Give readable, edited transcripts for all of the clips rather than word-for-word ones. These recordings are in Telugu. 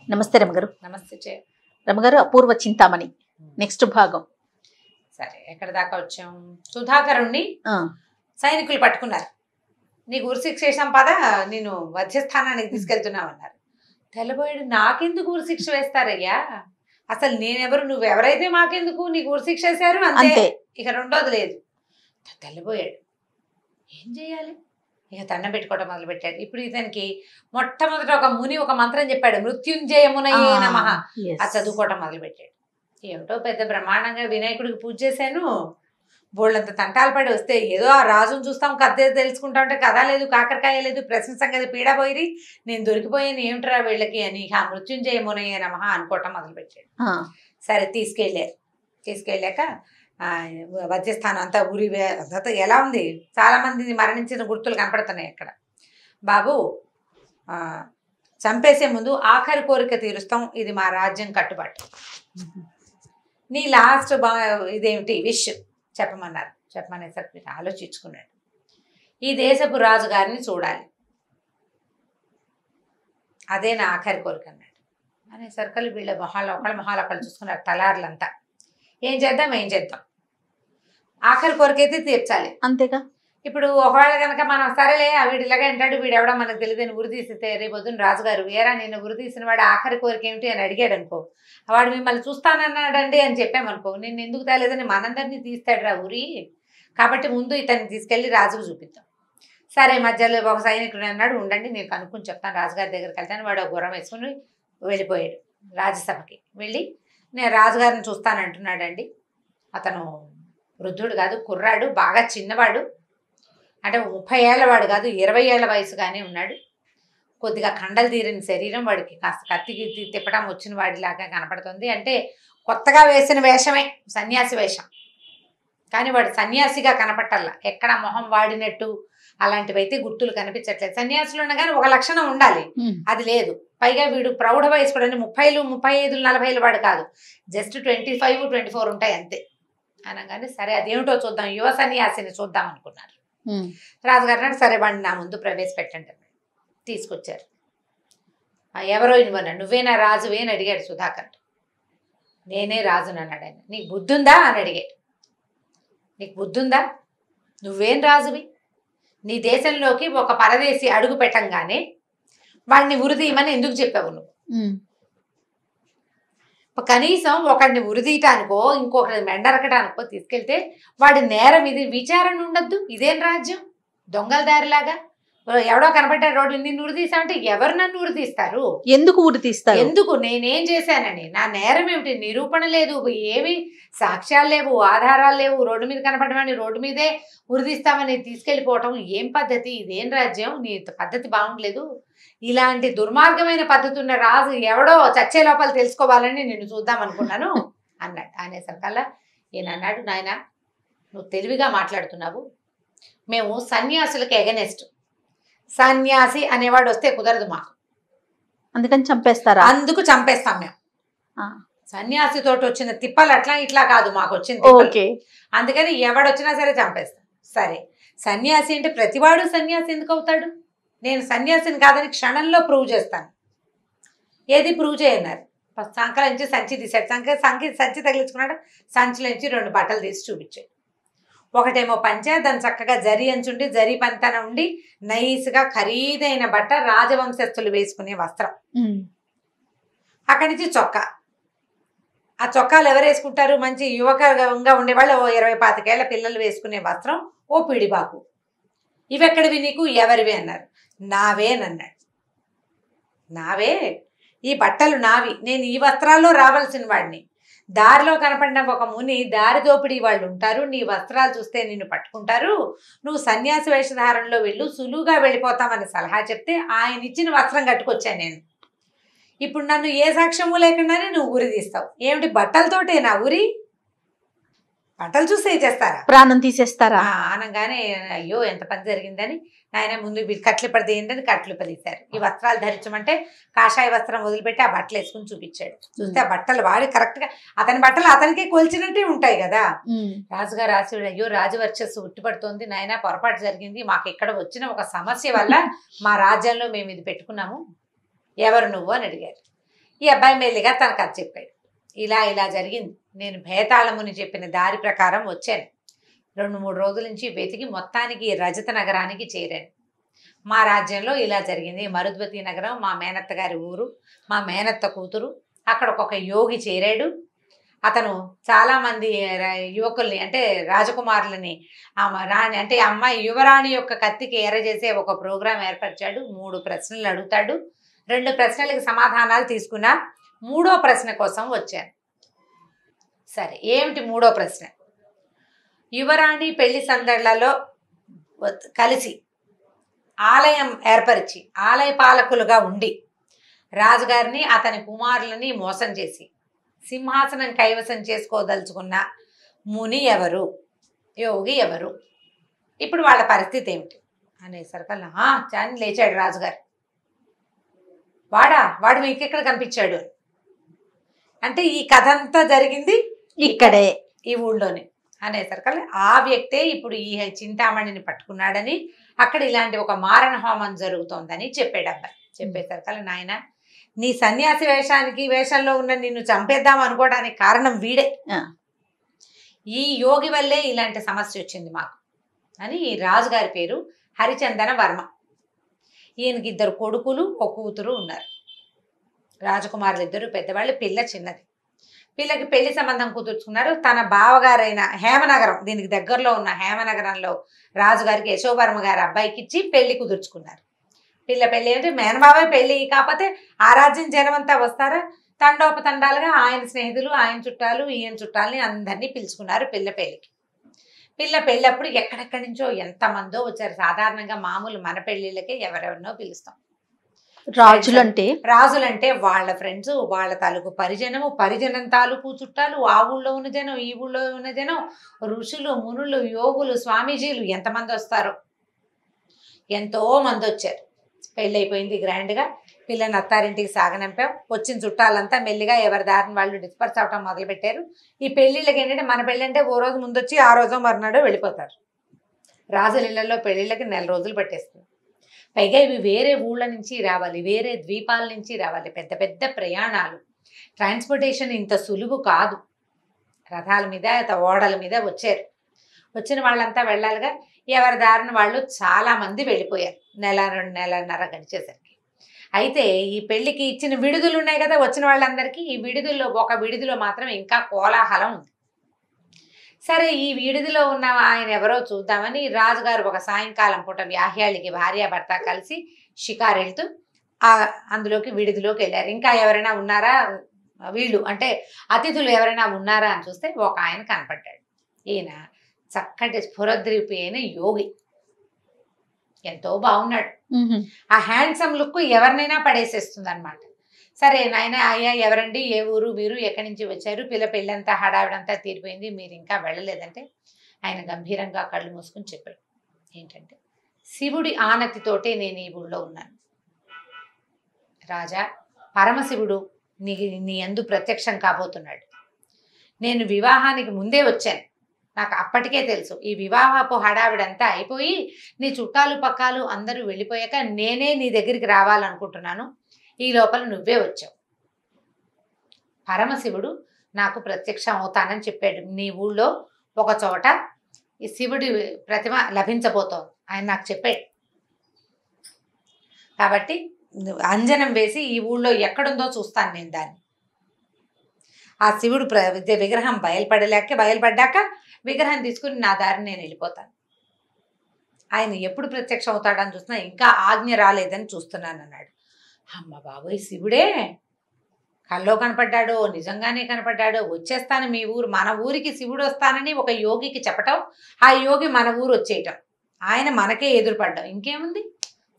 నమస్తే రమగారు. నమస్తే రమగారు, అపూర్వ చింతామణి నెక్స్ట్ భాగం. సరే, ఎక్కడ దాకా వచ్చాం? సుధాకరుణ్ణి సైనికులు పట్టుకున్నారు. నీకు ఉరిశిక్ష చేసాం పద, నేను వధ్యస్థానానికి తీసుకెళ్తున్నామన్నారు. తెల్లబోయాడు, నాకెందుకు ఉరిశిక్ష వేస్తారయ్యా, అసలు నేనెవరు, నువ్వెవరైతే మాకెందుకు, నీకు ఉరిశిక్ష వేశారు అంతే, ఇక రెండోది లేదు. తెల్లబోయాడు, ఏం చేయాలి? ఇక దండం పెట్టుకోవడం మొదలు పెట్టాడు. ఇప్పుడు ఇతనికి మొట్టమొదట ఒక ముని ఒక మంత్రం చెప్పాడు, మృత్యుంజయమునయే నమః. అది చదువుకోవటం మొదలు పెట్టాడు. ఏమిటో పెద్ద బ్రహ్మాండంగా వినాయకుడికి పూజ చేశాను, బోళ్ళంత తంటాలు పడి వస్తే ఏదో ఆ రాజును చూస్తాం, కథ తెలుసుకుంటా ఉంటే కథ లేదు, కాకరకాయ లేదు, ప్రశ్న సంగతి పీడ పోయి నేను దొరికిపోయాను, ఏమిట్రా వీళ్ళకి అని ఆ మృత్యుంజయమునయే నమః అనుకోవటం మొదలు పెట్టాడు. సరే, తీసుకెళ్ళాక వధ్యస్థానం అంతా ఊరి అంతా ఎలా ఉంది, చాలా మంది మరణించిన గుర్తులు కనపడుతున్నాయి అక్కడ. బాబు, చంపేసే ముందు ఆఖరి కోరిక తీరుస్తాం, ఇది మా రాజ్యం కట్టుబాటు, నీ లాస్ట్ ఇదేమిటి విష్ చెప్పమన్నారు. చెప్పమనేసరికి ఆలోచించుకున్నాడు. ఈ దేశపు రాజుగారిని చూడాలి, అదే నా ఆఖరి కోరిక అన్నాడు. అనేసరికి వీళ్ళ మొహాలు ఒకళ్ళు చూసుకున్నారు, తలార్లంతా. ఏం చేద్దాం ఆఖరి కోరికైతే తీర్చాలి, అంతేగా. ఇప్పుడు ఒకవేళ కనుక మనం సరేలే వీడిలాగా అంటాడు, వీడెవడో మనకు తెలియదని ఉరి తీసితే రేపొద్దున రాజుగారు ఏరా నేను ఉరి తీసిన వాడు ఆఖరి కోరిక ఏమిటి అని అడిగాడు అనుకో, వాడు మిమ్మల్ని చూస్తానన్నాడండి అని చెప్పామనుకో, నేను ఎందుకు తేలేదని మనందరినీ తీస్తాడు రా ఉరి, కాబట్టి ముందు ఇతన్ని తీసుకెళ్ళి రాజుకు చూపిద్దాం. సరే, మధ్యలో ఒక సైనికుడు అన్నాడు, ఉండండి నేను కనుక్కొని చెప్తాను, రాజుగారి దగ్గరికి వెళ్తాను. వాడు గుర్రం వేసుకుని వెళ్ళిపోయాడు. రాజ్యసభకి వెళ్ళి నేను రాజుగారిని చూస్తానంటున్నాడండి. అతను వృద్ధుడు కాదు, కుర్రాడు, బాగా చిన్నవాడు, అంటే 30 ఏళ్ల వాడు కాదు, 20 ఏళ్ల వయసుగానే ఉన్నాడు. కొద్దిగా కండలు తీరిన శరీరం, వాడికి కాస్త కత్తికి తిప్పడం వచ్చిన వాడిలాగా కనపడుతుంది. అంటే కొత్తగా వేసిన వేషమే, సన్యాసి వేషం, కానీ వాడు సన్యాసిగా కనపట్టల్లా, ఎక్కడ మొహం వాడినట్టు అలాంటివైతే గుర్తులు కనిపించట్లేదు. సన్యాసులు ఉండగానే ఒక లక్షణం ఉండాలి, అది లేదు. పైగా వీడు ప్రౌఢ వయసు కూడా 30, 35, 40 వాడు కాదు, జస్ట్ 25, 24 ఉంటాయి అంతే. అనగానే సరే అదేమిటో చూద్దాం, యువ సన్యాసిని చూద్దాం అనుకున్నారు. రాజుగారు అన్నాడు, సరే వాడిని నా ముందు ప్రవేశపెట్టండి. తీసుకొచ్చారు. ఎవరో ఇవ్వన్నాడు. నువ్వేనా రాజువే అని అడిగాడు సుధాకర్. నేనే రాజుని అన్నాడు ఆయన. నీకు బుద్ధుందా అని అడిగాడు. నీకు బుద్ధుందా, నువ్వేం రాజువి, నీ దేశంలోకి ఒక పరదేశి అడుగు పెట్టంగానే వాడిని ఉరిదీయమని ఎందుకు చెప్పావు నువ్వు? కనీసం ఒకడిని ఉరిదీయటానికో ఇంకొకటి మెండరకటానికో తీసుకెళ్తే వాడి నేరం ఇది విచారణ ఉండద్దు. ఇదేం రాజ్యం, దొంగల దారిలాగా ఎవడో కనబడ్డాడు రోడ్డు, నిన్ను ఉరితీసామంటే ఎవరు నన్ను ఉరితీస్తారు? ఎందుకు ఉరితీస్తారు? ఎందుకు, నేనేం చేశానని, నా నేరం ఏమిటి, నిరూపణ లేదు, ఏమి సాక్ష్యాలు లేవు, ఆధారాలు లేవు, రోడ్డు మీద కనపడమని రోడ్డు మీదే ఉరితీస్తామని తీసుకెళ్ళిపోవటం ఏం పద్ధతి, ఇదేం రాజ్యం, నీ పద్ధతి బాగుండలేదు, ఇలాంటి దుర్మార్గమైన పద్ధతి ఉన్న రాజు ఎవడో చచ్చే లోపల తెలుసుకోవాలని నిన్ను చూద్దాం అనుకున్నాను అన్నాడు. అనేసరికల్లా ఈయన అన్నాడు, నాయన నువ్వు తెలివిగా మాట్లాడుతున్నావు, మేము సన్యాసులకు ఎగనెస్ట్, సన్యాసి అనేవాడు వస్తే కుదరదు మాకు, అందుకని చంపేస్తారా? అందుకు చంపేస్తాం మేము. సన్యాసితో వచ్చిన తిప్పలు అట్లా ఇట్లా కాదు, మాకు వచ్చింది, అందుకని ఎవడొచ్చినా సరే చంపేస్తాం. సరే, సన్యాసి అంటే ప్రతివాడు సన్యాసి ఎందుకు అవుతాడు? నేను సన్యాసిని కాదని క్షణంలో ప్రూవ్ చేస్తాను. ఏది ప్రూవ్ చేయన్నారు? సంకలించి సంచి తీశాడు, సంచి తగిలించుకున్నాడు, సంచిలోంచి 2 బట్టలు తీసి చూపించాడు. ఒకటేమో పంచ, దాని చక్కగా జరి అంచుండి జరి పంతన ఉండి నైస్గా ఖరీదైన బట్ట, రాజవంశస్థులు వేసుకునే వస్త్రం. అక్కడి నుంచి చొక్కా, ఆ చొక్కాలు ఎవరు వేసుకుంటారు? మంచి యువకంగా ఉండేవాళ్ళు, 20-25 ఏళ్ల పిల్లలు వేసుకునే వస్త్రం, ఓ పిడిబాకు. ఇవెక్కడివి నీకు, ఎవరివి అన్నారు. నావేనన్నాడు. నావే, ఈ బట్టలు నావి, నేను ఈ వస్త్రాల్లో రావాల్సిన వాడిని. దారిలో కనపడిన ఒక ముని దారి దోపిడీ వాళ్ళు ఉంటారు, నీ వస్త్రాలు చూస్తే నిన్ను పట్టుకుంటారు, నువ్వు సన్యాసి వేషధారణలో వెళ్ళు, సులువుగా వెళ్ళిపోతామని సలహా చెప్తే ఆయన ఇచ్చిన వస్త్రం కట్టుకొచ్చాను నేను. ఇప్పుడు నన్ను ఏ సాక్ష్యము లేకుండానే నువ్వు ఉరి తీస్తావు. ఏమిటి, బట్టలతోటే నా ఉరి? బట్టలు చూస్తే చేస్తారా, ప్రాణం తీసేస్తారా? అనగానే అయ్యో ఎంత పని జరిగిందని ఆయన ముందు కట్లు పడితేయండి కట్లు పదిశారు. ఈ వస్త్రాలు ధరించమంటే కాషాయ వస్త్రం వదిలిపెట్టి ఆ బట్టలు వేసుకుని చూపించాడు. చూస్తే ఆ బట్టలు వాడి కరెక్ట్ గా అతని బట్టలు అతనికే కొలిచినట్టే ఉంటాయి కదా. రాజుగారు రాసి, అయ్యో రాజవర్చస్సు ఉట్టిపడుతోంది నాయన, పొరపాటు జరిగింది, మాకు ఇక్కడ వచ్చిన ఒక సమస్య వల్ల మా రాజ్యంలో మేము ఇది పెట్టుకున్నాము, ఎవరు నువ్వు అని అడిగారు. ఈ అబ్బాయి మెల్లిగా తన కథ చెప్పాడు. ఇలా ఇలా జరిగింది, నేను భేతాళముని చెప్పిన దారి ప్రకారం వచ్చాను. 2-3 రోజుల నుంచి వెతికి మొత్తానికి రజత నగరానికి చేరాను. మా రాజ్యంలో ఇలా జరిగింది. మరుద్వతి నగరం మా మేనత్త గారి ఊరు, మా మేనత్త కూతురు. అక్కడ ఒక యోగి చేరాడు. అతను చాలామంది యువకుల్ని అంటే రాజకుమారులని రాణి అంటే అమ్మాయి యువరాణి యొక్క కత్తికి ఎర్రజేసే ఒక ప్రోగ్రాం ఏర్పరిచాడు. 3 ప్రశ్నలు అడుగుతాడు. 2 ప్రశ్నలకు సమాధానాలు తీసుకున్నా. 3వ ప్రశ్న కోసం వచ్చాను. సరే, ఏమిటి 3వ ప్రశ్న? యువరాణి పెళ్లి సందళ్లలో కలిసి ఆలయం ఏర్పరిచి ఆలయ పాలకులుగా ఉండి రాజుగారిని అతని కుమారులని మోసం చేసి సింహాసనం కైవసం చేసుకోదలుచుకున్న ముని ఎవరు, యోగి ఎవరు, ఇప్పుడు వాళ్ళ పరిస్థితి ఏమిటి అనేసరికల్లా చాని లేచాడు రాజుగారు. వాడు మీకు ఎక్కడ కనిపించాడు అంటే ఈ కథ అంతా జరిగింది ఇక్కడే ఈ ఊళ్ళోనే అనేసరికల్లా ఆ వ్యక్తే ఇప్పుడు ఈ చింతామణిని పట్టుకున్నాడని అక్కడ ఇలాంటి ఒక మారణ హోమం జరుగుతోందని చెప్పాడు అబ్బాయి. చెప్పేసరికల్లా నాయన నీ సన్యాసి వేషంలో ఉన్న నిన్ను చంపేద్దాం అనుకోవడానికి కారణం వీడే. ఈ యోగి వల్లే ఇలాంటి సమస్య వచ్చింది మాకు అని. ఈ రాజుగారి పేరు హరిచందన వర్మ. ఈయనకి 2 కొడుకులు, ఒక కూతురు ఉన్నారు. రాజకుమారులు 2 పెద్దవాళ్ళు, పిల్ల చిన్నది. పిల్లకి పెళ్లి సంబంధం కుదుర్చుకున్నారు. తన బావగారైన హేమనగరం, దీనికి దగ్గరలో ఉన్న హేమనగరంలో రాజుగారికి యశోవర్మ గారి అబ్బాయికి ఇచ్చి పెళ్లి కుదుర్చుకున్నారు. పిల్ల పెళ్ళి అంటే మేనబావే పెళ్ళి, కాకపోతే ఆ రాజ్యం జనమంతా వస్తారా తండోపతండాలుగా ఆయన స్నేహితులు, ఆయన చుట్టాలు, ఈయన చుట్టాలని అందరినీ పిలుచుకున్నారు పిల్ల పెళ్ళికి. పిల్ల పెళ్ళప్పుడు ఎక్కడెక్కడి నుంచో ఎంతమందో వచ్చారు. సాధారణంగా మామూలు మన పెళ్ళిళ్ళకే ఎవరెవరినో పిలుస్తాం. రాజులంటే వాళ్ళ ఫ్రెండ్స్, వాళ్ళ తాలూకు పరిజనం తాలూకు చుట్టాలు, ఆ ఊళ్ళో ఉన్న జనం, ఈ ఊళ్ళో ఉన్న జనం, ఋషులు, మునులు, యోగులు, స్వామీజీలు ఎంతమంది వస్తారో. ఎంతో మంది వచ్చారు. పెళ్ళైపోయింది గ్రాండ్గా. పిల్లని అత్తారింటికి సాగనంపాం. వచ్చిన చుట్టాలంతా మెల్లిగా ఎవరి దారిని వాళ్ళు డిస్పర్స్ అవటం మొదలుపెట్టారు. ఈ పెళ్ళిళ్ళకి ఏంటంటే మన పెళ్ళి అంటే ఓ రోజు ముందు వచ్చి ఆ రోజు మరునాడో వెళ్ళిపోతారు. రాజుల ఇళ్లలో పెళ్ళిళ్ళకి 1 రోజులు పట్టేస్తుంది. పైగా ఇవి వేరే ఊళ్ళ నుంచి రావాలి, వేరే ద్వీపాల నుంచి రావాలి, పెద్ద పెద్ద ప్రయాణాలు. ట్రాన్స్పోర్టేషన్ ఇంత సులువు కాదు. రథాల మీద ఓడల మీద వచ్చారు. వచ్చిన వాళ్ళంతా వెళ్ళాలిగా. ఎవరి దారిన వాళ్ళు చాలామంది వెళ్ళిపోయారు. 1-2 నెలన్నర గడిచేసరికి. అయితే ఈ పెళ్ళికి ఇచ్చిన విడుదలు ఉన్నాయి కదా వచ్చిన వాళ్ళందరికీ. ఈ విడుదల్లో ఒక విడుదలో మాత్రం ఇంకా కోలాహలం ఉంది. సరే, ఈ విడుదలో ఉన్న ఆయన ఎవరో చూద్దామని రాజుగారు ఒక సాయంకాలం పూట వ్యాహ్యాళికి భార్యాభర్త కలిసి షికారు వెళ్తూ అందులోకి విడుదలోకి వెళ్ళారు. ఇంకా ఎవరైనా ఉన్నారా, వీళ్ళు అంటే అతిథులు ఎవరైనా ఉన్నారా అని చూస్తే ఒక ఆయన కనపడ్డాడు. ఈయన చక్కటి స్ఫురద్రూపి అయిన యోగి. ఎంతో బాగున్నాడు. ఆ హ్యాండ్సమ్ లుక్ ఎవరినైనా పడేసేస్తుంది అనమాట. సరే నాయన, అయ్యా ఎవరండి, ఏ ఊరు, మీరు ఎక్కడి నుంచి వచ్చారు, పిల్ల పెళ్ళంతా హడావిడంతా తీరిపోయింది, మీరు ఇంకా వెళ్ళలేదంటే ఆయన గంభీరంగా కళ్ళు మూసుకుని చెప్పాడు. ఏంటంటే, శివుడి ఆనతితోటే నేను ఈ ఊళ్ళో ఉన్నాను రాజా. పరమశివుడు నీ యందు ప్రత్యక్షం కాబోతున్నాడు. నేను వివాహానికి ముందే వచ్చాను. నాకు అప్పటికే తెలుసు ఈ వివాహపు హడావిడంతా అయిపోయి నీ చుట్టాలు పక్కాలు అందరూ వెళ్ళిపోయాక నేనే నీ దగ్గరికి రావాలనుకుంటున్నాను. ఈ లోపల నువ్వే వచ్చావు. పరమశివుడు నాకు ప్రత్యక్షం అవుతానని చెప్పాడు. నీ ఊళ్ళో ఒక చోట ఈ శివుడి ప్రతిమ లభించబోతోంది ఆయన నాకు చెప్పాడు. కాబట్టి అంజనం వేసి ఈ ఊళ్ళో ఎక్కడుందో చూస్తాను నేను దాన్ని. ఆ శివుడు విగ్రహం బయలుపడ్డాక విగ్రహం తీసుకుని నా దారిని నేను వెళ్ళిపోతాను. ఆయన ఎప్పుడు ప్రత్యక్షం అవుతాడని చూస్తున్నా, ఇంకా ఆజ్ఞ రాలేదని చూస్తున్నాను అన్నాడు. అమ్మ బాబోయ్, శివుడే కల్లో కనపడ్డాడో నిజంగానే కనపడ్డాడో. వచ్చేస్తాను మీ ఊరు, మన ఊరికి శివుడు వస్తానని ఒక యోగికి చెప్పటం, ఆ యోగి మన ఊరు వచ్చేయటం, ఆయన మనకే ఎదురుపడ్డాం. ఇంకేముంది,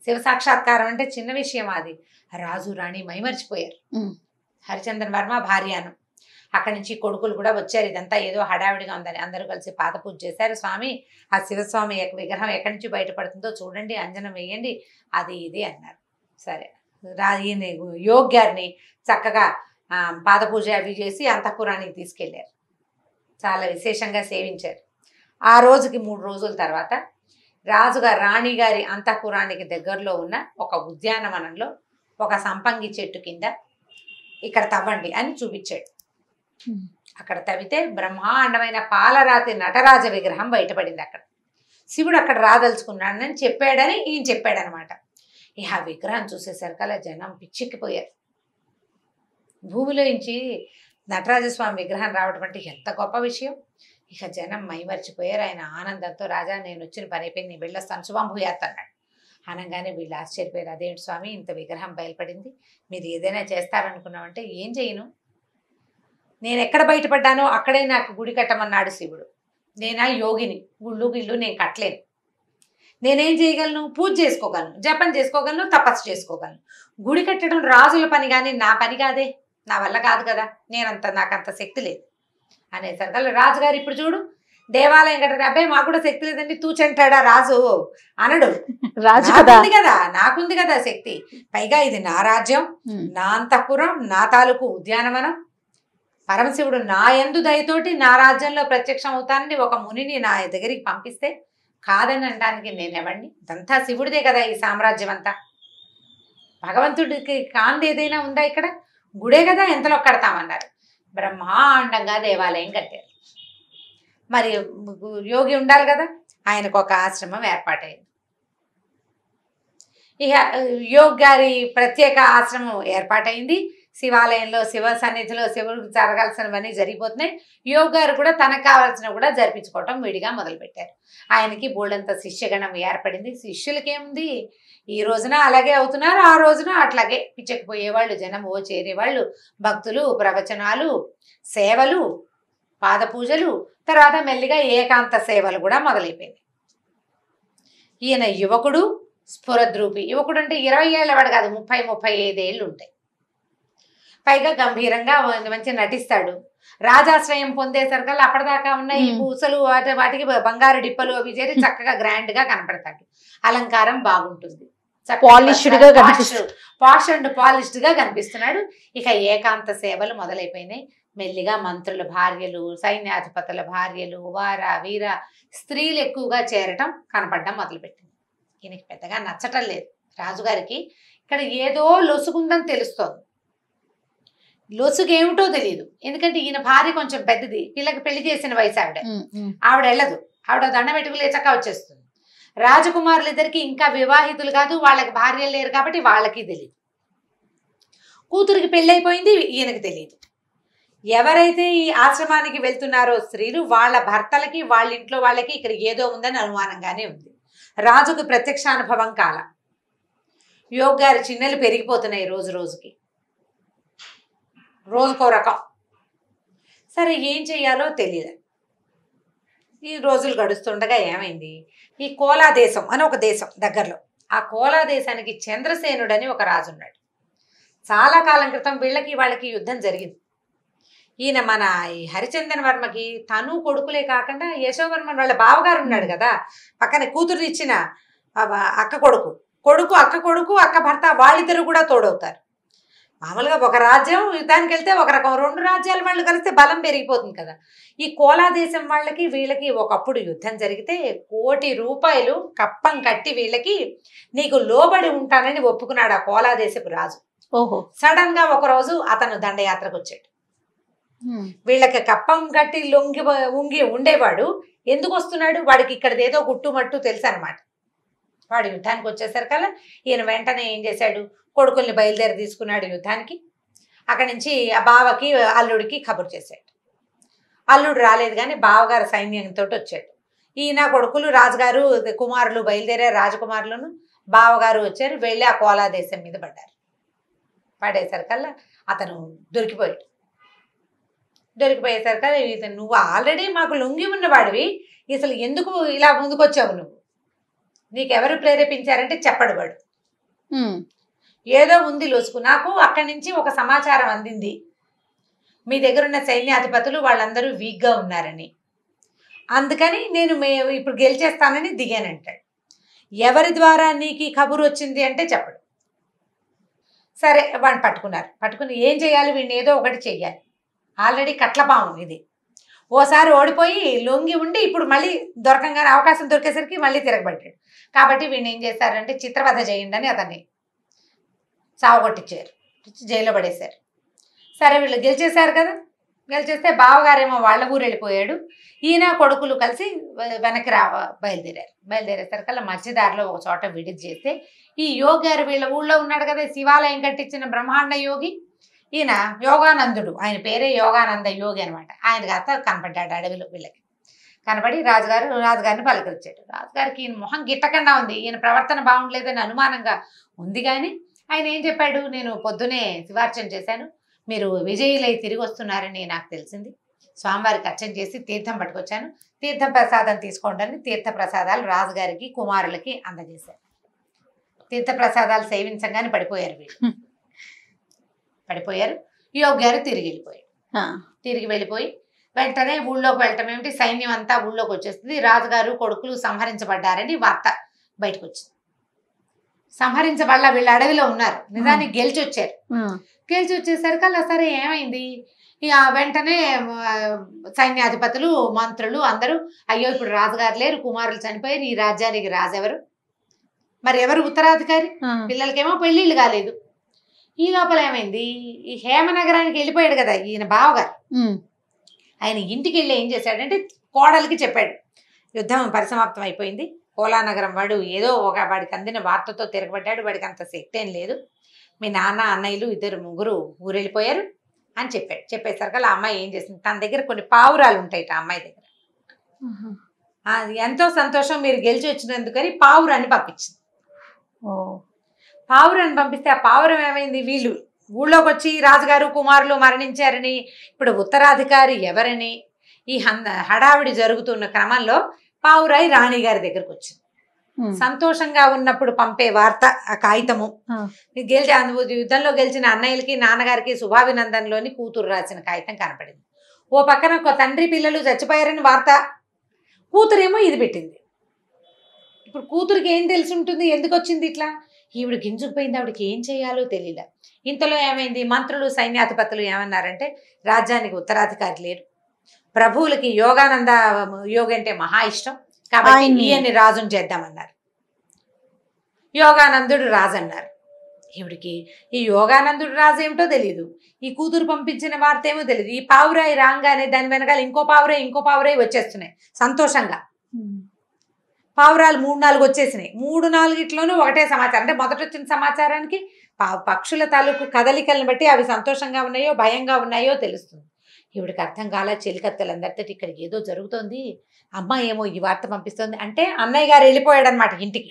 శివ సాక్షాత్కారం అంటే చిన్న విషయం. అది రాజు రాణి మైమర్చిపోయారు. హరిచందన్ వర్మ భార్యను. అక్కడి నుంచి కొడుకులు కూడా వచ్చారు. ఇదంతా ఏదో హడావిడిగా ఉందని అందరూ కలిసి పాద పూజ చేశారు. స్వామి, ఆ శివస్వామి విగ్రహం ఎక్కడి నుంచి బయటపడుతుందో చూడండి, అంజనం వేయండి, అది ఇది అన్నారు. సరే, ఈయన యోగ్ గారిని చక్కగా పాద పూజ అవి చేసి అంతఃపురానికి తీసుకెళ్లారు. చాలా విశేషంగా సేవించారు. ఆ రోజుకి 3 రోజుల తర్వాత రాజుగారు రాణిగారి అంతఃపురానికి దగ్గరలో ఉన్న ఒక ఉద్యానవనంలో ఒక సంపంగి చెట్టు కింద ఇక్కడ తవ్వండి అని చూపించాడు. అక్కడ తవ్వితే బ్రహ్మాండమైన పాలరాతి నటరాజ విగ్రహం బయటపడింది. అక్కడ శివుడు అక్కడ రాదలుచుకున్నాడని చెప్పాడని ఈయన చెప్పాడనమాట. ఇక ఆ విగ్రహం చూసేసరికల్లా జనం పిచ్చెక్కిపోయారు. భూమిలో నుంచి నటరాజస్వామి విగ్రహం రావడం అంటే ఎంత గొప్ప విషయం. ఇక జనం మైమర్చిపోయారు. ఆయన ఆనందంతో, రాజా నేను వచ్చిన పని అయిపోయింది, నేను వెళ్ళొస్తాను, శుభం భూయాత్ అన్నాడు. అనగానే వీళ్ళు ఆశ్చర్యపోయారు. అదేంటి స్వామి ఇంత విగ్రహం బయలుపడింది, మీరు ఏదైనా చేస్తారనుకున్నామంటే ఏం చేయను, నేను ఎక్కడ బయటపడ్డానో అక్కడే నాకు గుడి కట్టమన్నాడు శివుడు. నేనా యోగిని, గుళ్ళు నేను కట్టలేను. నేనేం చేయగలను, పూజ చేసుకోగలను, జపం చేసుకోగలను, తపస్సు చేసుకోగలను. గుడి కట్టడం రాజుల పని కానీ నా పని కాదే, నా వల్ల కాదు కదా, నాకంత శక్తి లేదు అనేసరికల్లా రాజుగారు ఇప్పుడు చూడు దేవాలయం కట్టారు. అబ్బాయి మాకు కూడా శక్తి లేదండి తూచంటాడా రాజు అనడు. రాజు కదా నాకుంది కదా శక్తి, పైగా ఇది నా రాజ్యం, నా అంతఃపురం, నా తాలూకు ఉద్యానవనం. పరమశివుడు నా యందు దయతోటి నా రాజ్యంలో ప్రత్యక్షం అవుతానని ఒక మునిని నా దగ్గరికి పంపిస్తే కాదని అనడానికి నేనెవండి? ఇదంతా శివుడిదే కదా ఈ సామ్రాజ్యం అంతా. భగవంతుడికి కాంతి ఏదైనా ఉందా ఇక్కడ? గుడే కదా, ఎంతలో కడతామన్నారు. బ్రహ్మాండంగా దేవాలయం కట్టారు. మరి యోగి ఉండాలి కదా, ఆయనకు ఒక ఆశ్రమం ఏర్పాటైంది. ఇక యోగి గారి ప్రత్యేక ఆశ్రమం ఏర్పాటైంది. శివాలయంలో శివ సన్నిధిలో శివుడికి జరగాల్సినవన్నీ జరిగిపోతున్నాయి. యోగి గారు కూడా తనకు కావాల్సినవి కూడా జరిపించుకోవటం విడిగా మొదలుపెట్టారు. ఆయనకి బోల్డంత శిష్యగణం ఏర్పడింది. శిష్యులకేముంది, ఈ రోజున అలాగే అవుతున్నారు, ఆ రోజున అట్లాగే పిచ్చకపోయేవాళ్ళు జనం, ఓ చేరేవాళ్ళు, భక్తులు, ప్రవచనాలు, సేవలు, పాద పూజలు, తర్వాత మెల్లిగా ఏకాంత సేవలు కూడా మొదలైపోయింది. ఈయన యువకుడు, స్ఫురద్రూపి. యువకుడు అంటే 20 ఏళ్ళ వాడు కాదు, 30-35 ఏళ్ళు ఉంటాయి. పైగా గంభీరంగా మంచి నటిస్తాడు. రాజాశ్రయం పొందేసరికల్లా అప్పటిదాకా ఉన్న ఈ పూసలు వాటికి బంగారు డిప్పలు అవి చేరి చక్కగా గ్రాండ్ గా కనపడతాడు. అలంకారం బాగుంటుంది, పాష్ అండ్ పాలిష్డ్ గా కనిపిస్తున్నాడు. ఇక ఏకాంత సేవలు మొదలైపోయినాయి. మెల్లిగా మంత్రుల భార్యలు, సైన్యాధిపతుల భార్యలు, వార వీర స్త్రీలు ఎక్కువగా చేరటం కనపడడం మొదలుపెట్టింది. ఈయనకి పెద్దగా నచ్చటం లేదు రాజుగారికి. ఇక్కడ ఏదో లొసుగుందని తెలుస్తోంది. లొసుగేమిటో తెలియదు. ఎందుకంటే ఈయన భార్య కొంచెం పెద్దది, పిల్లకి పెళ్లి చేసిన వయసు ఆవిడ వెళ్ళదు. ఆవిడ దండ పెట్టుకు లేచక్క వచ్చేస్తుంది. రాజకుమారులు ఇద్దరికి ఇంకా వివాహితులు కాదు, వాళ్ళకి భార్యలు లేరు కాబట్టి వాళ్ళకి తెలియదు. కూతురికి పెళ్ళైపోయింది, ఈయనకి తెలియదు. ఎవరైతే ఈ ఆశ్రమానికి వెళ్తున్నారో స్త్రీలు, వాళ్ళ భర్తలకి వాళ్ళ ఇంట్లో వాళ్ళకి ఇక్కడ ఏదో ఉందని అనుమానంగానే ఉంది. రాజుకు ప్రత్యక్షానుభవం కాల. యోగి గారి చిన్నలు పెరిగిపోతున్నాయి రోజు రోజుకి, రోజుకో రకం. సరే ఏం చెయ్యాలో తెలియదు. ఈ రోజులు గడుస్తుండగా ఏమైంది, ఈ కోలా దేశం అని ఒక దేశం దగ్గరలో, ఆ కోలా దేశానికి చంద్రసేనుడని ఒక రాజు ఉన్నాడు. చాలా కాలం క్రితం వాళ్ళకి యుద్ధం జరిగింది. ఈయన మన ఈ హరిచందన్ వర్మకి తను కొడుకులే కాకుండా యశోవర్మన్ వాళ్ళ బావగారు ఉన్నాడు కదా, పక్కన కూతురు ఇచ్చిన అక్క కొడుకు అక్క భర్త, వాళ్ళిద్దరు కూడా తోడవుతారు. మామూలుగా ఒక రాజ్యం యుద్ధానికి వెళ్తే ఒక రకం, 2 రాజ్యాల వాళ్ళు కలిస్తే బలం పెరిగిపోతుంది కదా. ఈ కోలా దేశం వాళ్ళకి వీళ్ళకి ఒకప్పుడు యుద్ధం జరిగితే 1 కోటి రూపాయలు కప్పం కట్టి వీళ్ళకి నీకు లోబడి ఉంటానని ఒప్పుకున్నాడు ఆ కోలా దేశపు రాజు. ఓహో. సడన్ గా ఒక రోజు అతను దండయాత్రకు వచ్చాడు. వీళ్ళకి కప్పం కట్టి ఉంగి ఉండేవాడు ఎందుకు వస్తున్నాడు, వాడికి ఇక్కడదేదో గుట్టుమట్టు తెలుసు అనమాట. వాడు యుద్ధానికి వచ్చేసరికల్లా ఈయన వెంటనే ఏం చేశాడు, కొడుకుల్ని బయలుదేరి తీసుకున్నాడు యుద్ధానికి. అక్కడి నుంచి ఆ బావకి అల్లుడికి కబురు చేశాడు. అల్లుడు రాలేదు కానీ బావగారు సైన్యంతో వచ్చాడు. ఈయన కొడుకులు, రాజుగారు కుమారులు బయలుదేరే, రాజకుమారులను బావగారు వచ్చారు. వెళ్ళి ఆ కోలా దేశం మీద పడ్డారు. పడేసరికల్లా అతను దొరికిపోయేసరికల్లా ఇతను, నువ్వు ఆల్రెడీ మాకు లొంగి ఉన్నవాడివి, అసలు ఎందుకు ఇలా ముందుకొచ్చావు, నువ్వు నీకెవరు ప్రేరేపించారంటే చెప్పడు వాడు. ఏదో ఉంది లొసుకు, నాకు అక్కడి నుంచి ఒక సమాచారం అందింది, మీ దగ్గర ఉన్న సైన్యాధిపతులు వాళ్ళందరూ వీక్గా ఉన్నారని, అందుకని నేను ఇప్పుడు గెలిచేస్తానని దిగానంటాడు. ఎవరి ద్వారా నీకు ఈ కబురు వచ్చింది అంటే చెప్పడు. సరే వాడిని పట్టుకుని ఏం చేయాలి, వీడిని ఏదో ఒకటి చెయ్యాలి. ఆల్రెడీ కట్లపాము ఇది, ఓసారి ఓడిపోయి లొంగి ఉండి ఇప్పుడు మళ్ళీ దొరకంగానే అవకాశం దొరికేసరికి మళ్ళీ తిరగబడ్డాడు. కాబట్టి వీడిని ఏం చేశారంటే చిత్రవధ చేయండి అని అతన్ని సావగొట్టించారు, జైల్లో పడేశారు. సరే వీళ్ళు గెలిచేశారు కదా, గెలిచేస్తే బావగారేమో వాళ్ళ ఊరు వెళ్ళిపోయాడు. ఈయన కొడుకులు కలిసి వెనక్కి బయలుదేరేసరికల్లా మధ్యదారిలో ఒక చోట విడిది చేస్తే ఈ యోగి గారు వీళ్ళ ఊళ్ళో ఉన్నాడు కదా, శివాలయం కట్టించిన బ్రహ్మాండ యోగి, ఈయన యోగానందుడు, ఆయన పేరే యోగానంద యోగి అనమాట. ఆయన కాస్త కనపడ్డాడు అడవిలో. వీళ్ళకి కనపడి రాజుగారిని పలకరించాడు. రాజుగారికి ఈయన మొహం గిట్టకుండా ఉంది, ఈయన ప్రవర్తన బాగుండలేదని అనుమానంగా ఉంది. కానీ ఆయన ఏం చెప్పాడు, నేను పొద్దునే శివార్చన చేశాను, మీరు విజయులై తిరిగి వస్తున్నారని నాకు తెలిసింది, స్వామివారికి అర్చన చేసి తీర్థం పట్టుకొచ్చాను, తీర్థం ప్రసాదం తీసుకోండి అని తీర్థ ప్రసాదాలు రాజుగారికి కుమారులకి అందజేశారు. తీర్థ ప్రసాదాలు సేవించగానే పడిపోయారు వీళ్ళు. పడిపోయారు. యోగి గారు తిరిగి వెళ్ళిపోయి వెంటనే ఊళ్ళోకి వెళ్ళటం ఏమిటి, సైన్యం అంతా ఊళ్ళోకి వచ్చేస్తుంది. రాజుగారు కొడుకులు సంహరించబడ్డారని వార్త బయటకు వచ్చింది. సంహరించబడ్డ వీళ్ళు అడవిలో ఉన్నారు, నిజానికి గెలిచి వచ్చారు. గెలిచి వచ్చేసరికల్లా సరే ఏమైంది, ఇక వెంటనే సైన్యాధిపతులు మంత్రులు అందరూ అయ్యో ఇప్పుడు రాజుగారు లేరు, కుమారులు చనిపోయారు, ఈ రాజ్యానికి రాజెవరు, మరి ఎవరు ఉత్తరాధికారి, పిల్లలకేమో పెళ్ళిళ్ళు కాలేదు. ఈ లోపల ఏమైంది, ఈ హేమనగరానికి వెళ్ళిపోయాడు కదా ఈయన బావగారు, ఆయన ఇంటికి వెళ్ళి ఏం చేశాడంటే కోడలికి చెప్పాడు, యుద్ధం పరిసమాప్తం అయిపోయింది, కోలానగరం వాడు ఏదో వాడికి అందిన వార్తతో తిరగబడ్డాడు, వాడికి అంత శక్తి ఏం లేదు, మీ నాన్న అన్నయ్యలు 2-3 ఊరు వెళ్ళిపోయారు అని చెప్పాడు. చెప్పేసరికి ఆ అమ్మాయి ఏం చేసింది, తన దగ్గర కొన్ని పావురాలు ఉంటాయి ఆ అమ్మాయి దగ్గర, ఎంతో సంతోషం మీరు గెలిచి వచ్చినందుకని పావురాన్ని పంపించింది. పావురాన్ని పంపిస్తే ఆ పావురం ఏమైంది, వీళ్ళు ఊళ్ళోకి వచ్చి రాజుగారు కుమారులు మరణించారని, ఇప్పుడు ఉత్తరాధికారి ఎవరని ఈ హడావిడి జరుగుతున్న క్రమంలో పావురాయి రాణి గారి దగ్గరకు వచ్చింది. సంతోషంగా ఉన్నప్పుడు పంపే వార్త ఆ కాగితము, యుద్ధంలో గెలిచిన అన్నయ్యలకి నాన్నగారికి శుభాభినందనలోని కూతురు రాసిన కాగితం కనపడింది. ఓ పక్కన ఒక తండ్రి పిల్లలు చచ్చిపోయారని వార్త, కూతురేమో ఇది పెట్టింది. ఇప్పుడు కూతురికి ఏం తెలిసి ఉంటుంది, ఎందుకు వచ్చింది ఇట్లా, ఈవిడ గింజుకుపోయింది, ఆవిడకి ఏం చేయాలో తెలియలే. ఇంతలో ఏమైంది, మంత్రులు సైన్యాధిపతులు ఏమన్నారంటే రాజ్యానికి ఉత్తరాధికారి లేరు, ప్రభువులకి యోగానంద యోగి అంటే మహా ఇష్టం కాబట్టి ఈయన్ని రాజుని చేద్దామన్నారు. యోగానందుడు రాజు అన్నారు. ఈవిడికి ఈ యోగానందుడు రాజు ఏమిటో తెలియదు, ఈ కూతురు పంపించిన వార్త ఏమో తెలియదు. ఈ పావురాయి రాగానే దాని వెనకాల ఇంకో పావురాయి వచ్చేస్తున్నాయి సంతోషంగా. పావురాలు 3-4 వచ్చేసినాయి. 3-4 ఒకటే సమాచారం, అంటే మొదట వచ్చిన సమాచారానికి పక్షుల తాలూకు కదలికలను బట్టి అవి సంతోషంగా ఉన్నాయో భయంగా ఉన్నాయో తెలుస్తుంది. ఈవిడికి అర్థం కాలే, చెలికత్తెలందరితో ఇక్కడికి ఏదో జరుగుతోంది, అమ్మాయి ఏమో ఈ వార్త పంపిస్తోంది. అంటే అన్నయ్య గారు వెళ్ళిపోయాడు అనమాట ఇంటికి.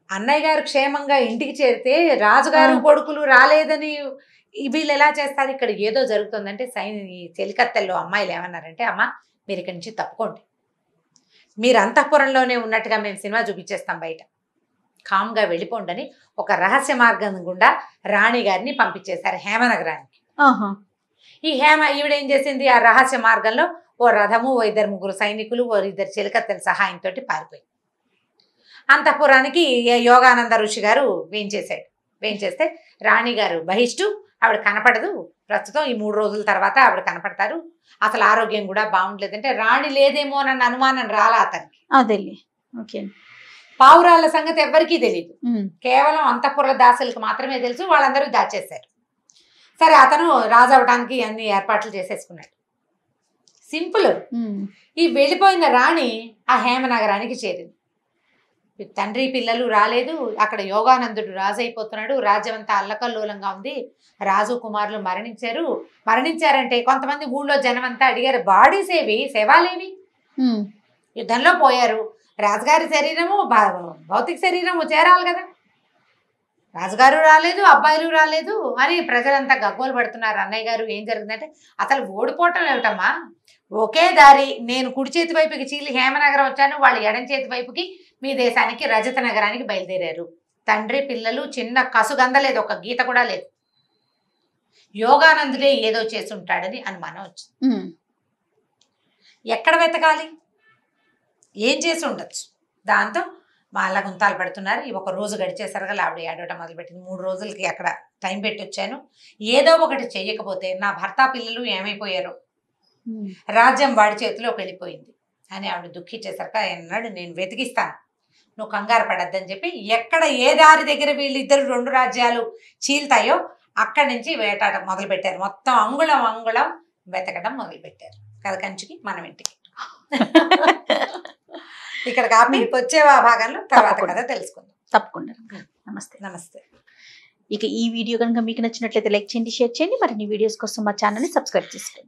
అన్నయ్య గారు క్షేమంగా ఇంటికి చేరితే రాజుగారు కొడుకులు రాలేదని వీళ్ళు ఎలా చేస్తారు, ఇక్కడ ఏదో జరుగుతుందంటే చెలికత్తెల్లో అమ్మాయిలు ఏమన్నారంటే, అమ్మ మీరు ఇక్కడి నుంచి తప్పుకోండి, మీరు అంతఃపురంలోనే ఉన్నట్టుగా మేము సినిమా చూపించేస్తాం, బయట కామ్గా వెళ్ళిపోండి అని ఒక రహస్య మార్గం గుండా రాణి గారిని పంపించేశారు హేమనగరానికి. ఈ ఈవిడేం చేసింది, ఆ రహస్య మార్గంలో ఓ రథము, ఓ 2-3 సైనికులు, ఓ 2 చెలికత్తెల సహాయంతో పారిపోయింది. అంతఃపురానికి యోగానంద ఋషి గారు వేయించేస్తే రాణి గారు బహిష్టు, ఆవిడ కనపడదు ప్రస్తుతం, ఈ 3 రోజుల తర్వాత ఆవిడ కనపడతారు, అసలు ఆరోగ్యం కూడా బాగుండలేదంటే రాణి లేదేమో అన్న అనుమానం రాలా అతనికి. పావురాళ్ళ సంగతి ఎవ్వరికీ తెలియదు, కేవలం అంతఃపుర దాసులకు మాత్రమే తెలుసు, వాళ్ళందరూ దాచేశారు. సరే అతను రాజు అవడానికి అన్ని ఏర్పాట్లు చేసేసుకున్నాడు. సింపుల్. ఈ వెళ్ళిపోయిన రాణి ఆ హేమనగరానికి చేరింది. తండ్రి పిల్లలు రాలేదు, అక్కడ యోగానందుడు రాజు అయిపోతున్నాడు, రాజ్యం అంతా అల్లకల్లోలంగా ఉంది, రాజు కుమారులు మరణించారంటే కొంతమంది ఊళ్ళో జనం అంతా అడిగారు, బాడీస్ ఏవి, శవాలేవి, యుద్ధంలో పోయారు, రాజుగారి శరీరము భౌతిక శరీరము చేరాలి కదా, రాజుగారు రాలేదు, అబ్బాయిలు రాలేదు అని ప్రజలంతా గగ్గోలు పడుతున్నారు. అన్నయ్య గారు ఏం జరిగిందంటే, అసలు ఓడిపోవటం ఏమిటమ్మా, ఒకే దారి, నేను కుడి చేతి వైపుకి చీలి హేమనగరం వచ్చాను, వాళ్ళు ఎడం చేతి వైపుకి మీ దేశానికి రజత నగరానికి బయలుదేరారు, తండ్రి పిల్లలు చిన్న కసుగందలేదు, ఒక గీత కూడా లేదు, యోగానందుడే ఏదో చేసి ఉంటాడని అనుమానం వచ్చింది. ఎక్కడ వెతకాలి, ఏం చేసి ఉండొచ్చు, దాంతో వాళ్ళ గుంతాలు పడుతున్నారు. ఈ 1 రోజు గడిచేసరిగా ఆవిడ ఏడవటం మొదలుపెట్టింది. 3 రోజులకి అక్కడ టైం పెట్టి వచ్చాను, ఏదో ఒకటి చెయ్యకపోతే నా భర్త పిల్లలు ఏమైపోయారో, రాజ్యం వాడి చేతిలోకి వెళ్ళిపోయింది అని ఆవిడ దుఃఖించేసరికి ఆయన అన్నాడు, నేను వెతికిస్తాను, నువ్వు కంగారు పడద్దని చెప్పి, ఎక్కడ ఏ దారి దగ్గర వీళ్ళిద్దరు 2 రాజ్యాలు చీల్తాయో అక్కడి నుంచి వేటాడడం మొదలు పెట్టారు. మొత్తం అంగుళం అంగుళం వెతకడం మొదలు పెట్టారు. కథ కంచికి మనం ఇంటికి. ఇక్కడ కాపీ వచ్చే భాగంలో తర్వాత కథ తెలుసుకుందాం. తప్పకుండా. నమస్తే. నమస్తే. ఇక ఈ వీడియో కనుక మీకు నచ్చినట్లయితే లైక్ చేయండి, షేర్ చేయండి. మరిన్ని వీడియోస్ కోసం మా ఛానల్ని సబ్స్క్రైబ్ చేసుకోండి.